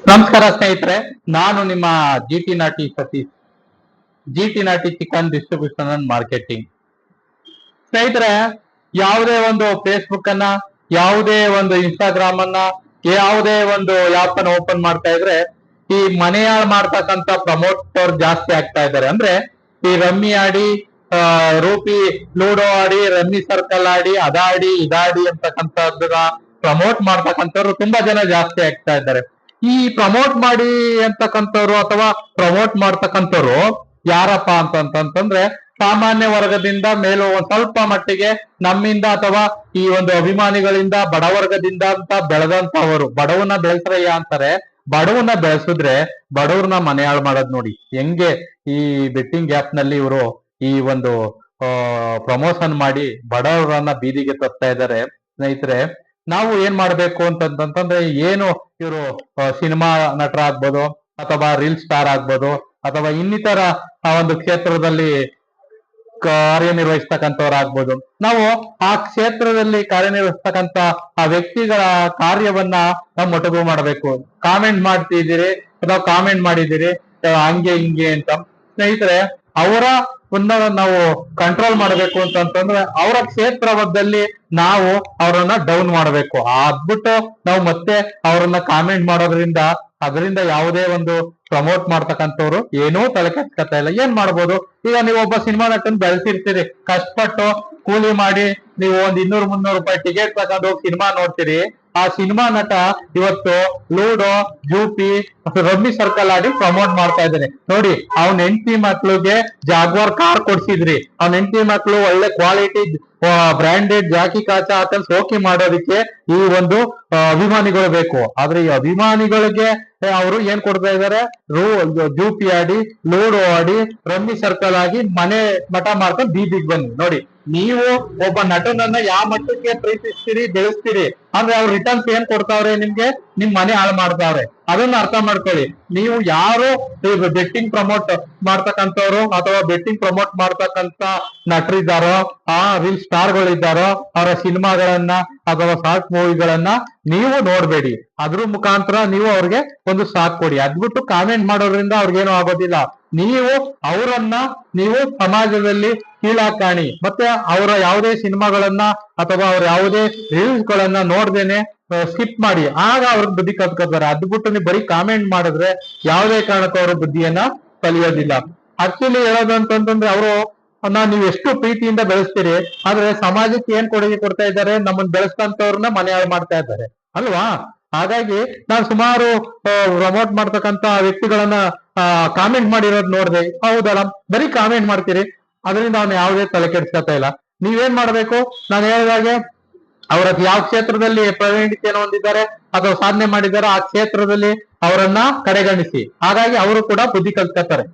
ನಮಸ್ಕಾರ ಸ್ನೇಹಿತರೆ, ನಾನು ನಿಮ್ಮ ಜಿಟಿ ನಾಟಿ ಸತೀಶ್, ಜಿಟಿ ನಾಟಿ ಚಿಕನ್ ಡಿಸ್ಟ್ರಿಬ್ಯೂಷನ್ ಅಂಡ್ ಮಾರ್ಕೆಟಿಂಗ್. ಸ್ನೇಹಿತರೆ, ಯಾವುದೇ ಒಂದು ಫೇಸ್ಬುಕ್ ಅನ್ನ, ಯಾವುದೇ ಒಂದು ಇನ್ಸ್ಟಾಗ್ರಾಮ್ ಅನ್ನ, ಯಾವುದೇ ಒಂದು ಆಪ್ ಅನ್ನ ಓಪನ್ ಮಾಡ್ತಾ ಇದ್ರೆ ಈ ಮನೆ ಹಾಳು ಮಾಡ್ತಕ್ಕಂತ ಪ್ರಮೋಟರ್ ಜಾಸ್ತಿ ಆಗ್ತಾ ಇದ್ದಾರೆ. ಅಂದ್ರೆ ಈ ರಮ್ಮಿ ಆಡಿ, ರೂಪಿ ಲೂಡೋ ಆಡಿ, ರಮ್ಮಿ ಸರ್ಕಲ್ ಆಡಿ, ಅದಾಡಿ ಇದಾಡಿ ಅಂತಕ್ಕಂಥದ್ದನ್ನ ಪ್ರಮೋಟ್ ಮಾಡ್ತಕ್ಕಂಥವ್ರು ತುಂಬಾ ಜನ ಜಾಸ್ತಿ ಆಗ್ತಾ ಇದ್ದಾರೆ. ಈ ಪ್ರಮೋಟ್ ಮಾಡಿ ಅಂತಕ್ಕಂಥವ್ರು ಅಥವಾ ಪ್ರಮೋಟ್ ಮಾಡ್ತಕ್ಕಂಥವ್ರು ಯಾರಪ್ಪ ಅಂತಂತಂದ್ರೆ ಸಾಮಾನ್ಯ ವರ್ಗದಿಂದ ಮೇಲೂ ಒಂದ್ ಸ್ವಲ್ಪ ಮಟ್ಟಿಗೆ ನಮ್ಮಿಂದ ಅಥವಾ ಈ ಒಂದು ಅಭಿಮಾನಿಗಳಿಂದ ಬಡವರ್ಗದಿಂದ ಅಂತ ಬೆಳೆದಂತವರು. ಬಡವನ್ನ ಬೆಳೆಸ್ರಯ್ಯ ಅಂತಾರೆ, ಬಡವನ್ನ ಬೆಳೆಸಿದ್ರೆ ಬಡವ್ರನ್ನ ಮನೆ ಹಾಳು ಮಾಡೋದ್ ನೋಡಿ ಹೆಂಗೆ. ಈ ಬೆಟ್ಟಿಂಗ್ ಆಪ್ ನಲ್ಲಿ ಇವರು ಈ ಒಂದು ಪ್ರಮೋಷನ್ ಮಾಡಿ ಬಡವರನ್ನ ಬೀದಿಗೆ ತರ್ತಾ ಇದ್ದಾರೆ. ಸ್ನೇಹಿತರೆ, ನಾವು ಏನ್ ಮಾಡ್ಬೇಕು ಅಂತಂತಂದ್ರೆ, ಏನು ಇವರು ಸಿನಿಮಾ ನಟರಾಗ್ಬೋದು ಅಥವಾ ರೀಲ್ ಸ್ಟಾರ್ ಆಗ್ಬೋದು ಅಥವಾ ಇನ್ನಿತರ ಒಂದು ಕ್ಷೇತ್ರದಲ್ಲಿ ಕಾರ್ಯನಿರ್ವಹಿಸ್ತಕ್ಕಂಥವ್ರಾಗ್ಬೋದು, ನಾವು ಆ ಕ್ಷೇತ್ರದಲ್ಲಿ ಕಾರ್ಯನಿರ್ವಹಿಸ್ತಕ್ಕಂಥ ಆ ವ್ಯಕ್ತಿಗಳ ಕಾರ್ಯವನ್ನ ನಾವು ಮೊಟಕು ಮಾಡಬೇಕು. ಕಾಮೆಂಟ್ ಮಾಡ್ತಿದ್ದೀರಿ ಅಥವಾ ಕಾಮೆಂಟ್ ಮಾಡಿದ್ದೀರಿ ಹಂಗೆ ಹಿಂಗೆ ಅಂತ. ಸ್ನೇಹಿತರೆ, ಅವರ ನಾವು ಕಂಟ್ರೋಲ್ ಮಾಡಬೇಕು ಅಂತಂತಂದ್ರೆ ಅವರ ಕ್ಷೇತ್ರದಲ್ಲಿ ನಾವು ಅವರನ್ನ ಡೌನ್ ಮಾಡಬೇಕು. ಅದ್ಬಿಟ್ಟು ನಾವು ಮತ್ತೆ ಅವರನ್ನ ಕಾಮೆಂಟ್ ಮಾಡೋದ್ರಿಂದ ಅದರಿಂದ ಯಾವುದೇ ಒಂದು ಪ್ರಮೋಟ್ ಮಾಡ್ತಕ್ಕಂಥವ್ರು ಏನೂ ತಲೆ ಕೆಡ್ಸ್ಕೊತಾ ಇಲ್ಲ. ಏನ್ ಮಾಡ್ಬೋದು? ಈಗ ನೀವು ಒಬ್ಬ ಸಿನಿಮಾ ನಟನ್ ಬೆಳೆಸಿರ್ತೀರಿ, ಕಷ್ಟಪಟ್ಟು ಕೂಲಿ ಮಾಡಿ ನೀವು ಒಂದ್ 200-300 ರೂಪಾಯಿ ಟಿಕೆಟ್ ತಗೊಂಡು ಹೋಗಿ ಸಿನಿಮಾ ನೋಡ್ತೀರಿ. ಆ ಸಿನಿಮಾ ನಟ ಇವತ್ತು ಲೂಡೋ, ಜೂಪಿ, ರಮ್ಮಿ ಸರ್ಕಲ್ ಆಡಿ ಪ್ರಮೋಟ್ ಮಾಡ್ತಾ ಇದ್ದಾನೆ ನೋಡಿ. ಅವ್ನ ಹೆಂಡತಿ ಮಕ್ಳಿಗೆ ಜಾಗ್ವಾರ್ ಕಾರ್ ಕೊಡ್ಸಿದ್ರಿ, ಅವ್ನ ಹೆಂಡತಿ ಮಕ್ಳು ಒಳ್ಳೆ ಕ್ವಾಲಿಟಿ ಬ್ರಾಂಡೆಡ್ ಜಾಕಿ ಕಾಚ ಆತಲ್ ಸೋಕಿ ಮಾಡೋದಕ್ಕೆ ಈ ಒಂದು ಅಭಿಮಾನಿಗಳು ಬೇಕು. ಆದ್ರೆ ಈ ಅಭಿಮಾನಿಗಳಿಗೆ ಅವರು ಏನ್ ಕೊಡ್ತಾ ಇದಾರೆ? ಜೂಪಿ ಆಡಿ, ಲೂಡೋ ಆಡಿ, ರಮ್ಮಿ ಸರ್ಕಲ್ ಆಗಿ ಮನೆ ಮಠ ಮಾಡ್ಕೊಂಡು ಬೀದಿಗೆ ಬನ್ನಿ ನೋಡಿ. ನೀವು ಒಬ್ಬ ನಟನನ್ನ ಯಾವ ಮಟ್ಟಕ್ಕೆ ಪ್ರೀತಿಸ್ತೀರಿ, ಬೆಳೆಸ್ತೀರಿ ಅಂದ್ರೆ ಅವ್ರು ರಿಟರ್ನ್ಸ್ ಏನ್ ಕೊಡ್ತಾವ್ರೆ ನಿಮ್ಗೆ? ನಿಮ್ ಮನೆ ಹಾಳು ಮಾಡ್ತಾವ್ರೆ. ಅದನ್ನ ಅರ್ಥ ಮಾಡ್ಕೊಳ್ಳಿ. ನೀವು ಯಾರು ಬೆಟ್ಟಿಂಗ್ ಪ್ರಮೋಟ್ ಮಾಡ್ತಕ್ಕಂಥವ್ರು ಅಥವಾ ಬೆಟ್ಟಿಂಗ್ ಪ್ರಮೋಟ್ ಮಾಡ್ತಕ್ಕಂತ ನಟರಿದ್ದಾರೋ, ಆ ರೀಲ್ ಸ್ಟಾರ್ಗಳಿದ್ದಾರೋ, ಅವರ ಸಿನಿಮಾಗಳನ್ನ ಅಥವಾ ಶಾರ್ಟ್ ಮೂವಿಗಳನ್ನ ನೀವು ನೋಡ್ಬೇಡಿ. ಅದ್ರ ಮುಖಾಂತರ ನೀವು ಅವ್ರಿಗೆ ಒಂದು ಸಾಥ್ ಕೊಡಿ. ಅದ್ಬಿಟ್ಟು ಕಾಮೆಂಟ್ ಮಾಡೋದ್ರಿಂದ ಅವ್ರಿಗೇನು ಆಗೋದಿಲ್ಲ. ನೀವು ಅವರನ್ನ ನೀವು ಸಮಾಜದಲ್ಲಿ ಕೀಳಾಗಿ ಕಾಣಿ, ಮತ್ತೆ ಅವರ ಯಾವುದೇ ಸಿನಿಮಾಗಳನ್ನ ಅಥವಾ ಅವ್ರ ಯಾವುದೇ ರೀಲ್ಸ್ ಗಳನ್ನ ನೋಡ್ದೇನೆ ಸ್ಕಿಪ್ ಮಾಡಿ, ಆಗ ಅವ್ರ ಬುದ್ಧಿ ಕಲ್ತ್ಕೊತಾರೆ. ಅದ್ಬಿಟ್ಟು ನೀವು ಬರೀ ಕಾಮೆಂಟ್ ಮಾಡಿದ್ರೆ ಯಾವುದೇ ಕಾರಣಕ್ಕೂ ಅವ್ರ ಬುದ್ಧಿಯನ್ನ ಕಲಿಯೋದಿಲ್ಲ. ಆಕ್ಚುಲಿ ಹೇಳೋದು ಅಂತಂದ್ರೆ ಅವರು ನೀವು ಎಷ್ಟು ಪ್ರೀತಿಯಿಂದ ಬೆಳೆಸ್ತೀರಿ, ಆದ್ರೆ ಸಮಾಜಕ್ಕೆ ಏನ್ ಕೊಡುಗೆ ಕೊಡ್ತಾ ಇದ್ದಾರೆ? ನಮ್ಮನ್ನ ಬೆಳೆಸ್ತಂತವ್ರನ್ನ ಮನೆ ಹಾಳು ಮಾಡ್ತಾ ಇದ್ದಾರೆ ಅಲ್ವಾ? ಹಾಗಾಗಿ ನಾನು ಸುಮಾರು ಪ್ರಮೋಟ್ ಮಾಡ್ತಕ್ಕಂತ ವ್ಯಕ್ತಿಗಳನ್ನ ಕಾಮೆಂಟ್ ಮಾಡಿರೋದು ನೋಡ್ದೆ. ಹೌದಲ್ಲ, ಬರೀ ಕಾಮೆಂಟ್ ಮಾಡ್ತೀರಿ, ಅದರಿಂದ ಅವ್ನು ಯಾವುದೇ ತಲೆ ಕೆಡ್ಸ್ಕೊತಾ ಇಲ್ಲ. ನೀವೇನ್ ಮಾಡ್ಬೇಕು? ನಾನು ಹೇಳಿದಾಗೆ ಅವರ ಯಾವ ಕ್ಷೇತ್ರದಲ್ಲಿ ಪ್ರವೀಣಿತೆಯನ್ನು ಹೊಂದಿದ್ದಾರೆ ಅಥವಾ ಸಾಧನೆ ಮಾಡಿದ್ದಾರೆ ಆ ಕ್ಷೇತ್ರದಲ್ಲಿ ಅವರನ್ನ ಕಡೆಗಣಿಸಿ. ಹಾಗಾಗಿ ಅವರು ಕೂಡ ಬುದ್ಧಿ ಕಲ್ತ್ಕೊತಾರೆ.